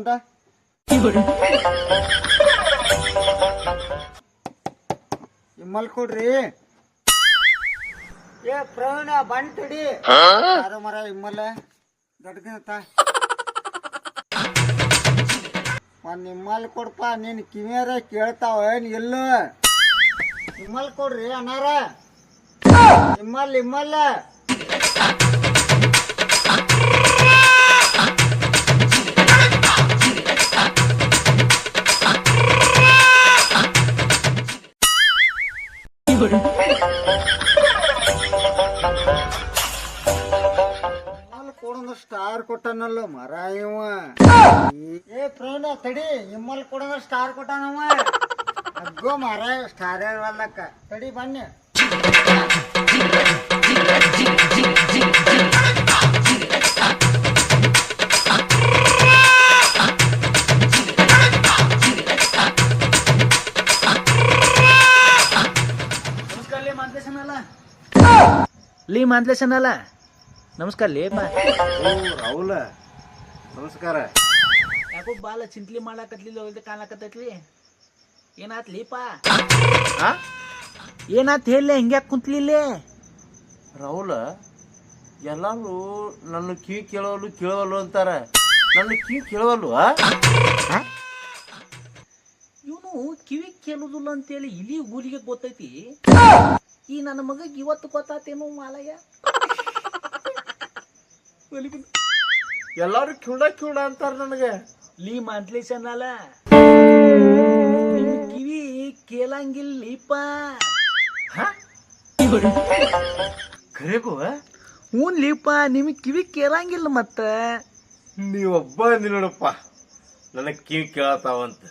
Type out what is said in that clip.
ಬಂದ ಇಮ್ಮಲ್ ಕೊಡ್ರಿ ಏ ಪ್ರವೀಣ ಬಂದ್ ತಡಿ ಯಾರ ಮರ ಇಮ್ಮಲ್ಲ ದೊಡ್ಡಗಿನತ್ತ ಒಂದ್ ನಿಮ್ಮಲ್ ಕೊಡ್ಪ ನೀನ್ ಕಿವಿಯಾರ ಕೇಳ್ತಾವ ಏನ್ ಇಲ್ಲ ನಿಮ್ಮಲ್ ಕೊಡ್ರಿ ಅಣ್ಣಾರ ಇಮ್ಮಲ್ಲ ಕೊಡಂದ್ರ ಸ್ಟಾರ್ ಕೊಟ್ಟಾನಲ್ಲ ಮರ ಇವ ಏ ಪ್ರವೀಣ ತಡಿ ಇಮ್ಮಲ್ ಕೊಡಂದ್ರ ಸ್ಟಾರ್ ಕೊಟ್ಟಾನವ ಅಗ್ಗೋ ಮರ ಸ್ಟಾರ್ ಹೇಳ್ವಲ್ಲಕ್ಕ ತಡಿ ಬನ್ನಿ ಲೀ ಮಾಂತ್ಲೇಶನಲ್ಲ ನಮಸ್ಕಾರ ಲೇಪ ರಾಹುಲ ನಮಸ್ಕಾರ ಯಾಕೋ ಬಾಲ ಚಿಂತ್ಲಿ ಮಾಡಾಕತ್ಲಿಲ್ಲ ಕಾಣಕತ್ತೈತ್ಲಿ ಏನಾತ್ ಲೀಪ ಏನಾತ್ ಹೇಳಿ ಹಿಂಗ್ಯಾಕ್ ಕುಂತ್ಲಿಲ್ಲೇ ರಾಹುಲ ಎಲ್ಲಾರು ನನ್ನ ಕಿವಿ ಕೇಳವಲ್ಲು ಅಂತಾರ ನನ್ನ ಕಿವಿ ಕೇಳವಲ್ವ ಇವನು ಕಿವಿ ಕೇಳುದಿಲ್ಲ ಅಂತೇಳಿ ಇಲಿ ಊರಿಗೆ ಗೊತ್ತೈತಿ ಈ ನನ್ನ ಮಗ ಇವತ್ತು ಗೊತ್ತಾತೇನೋ ಮಾಲಯ್ಯ ಎಲ್ಲಾರು ಕಿವುಡ ಅಂತಾರ ನನಗೆ ಲೀ ಮಾಂತ್ಲೇಶನಲ್ಲ ನಿಮ್ ಕಿವಿ ಕೇಳಂಗಿಲ್ಲೀಪ ಕರೆಗೂ ಹ್ಞೂ ಲೀಪ ನಿಮಗ್ ಕಿವಿ ಕೇಳಂಗಿಲ್ಲ ಮತ್ತ ನೀವೊಬ್ಬ ನೋಡಪ್ಪ ನನಗ್ ಕಿವಿ ಕೇಳತಾವಂತ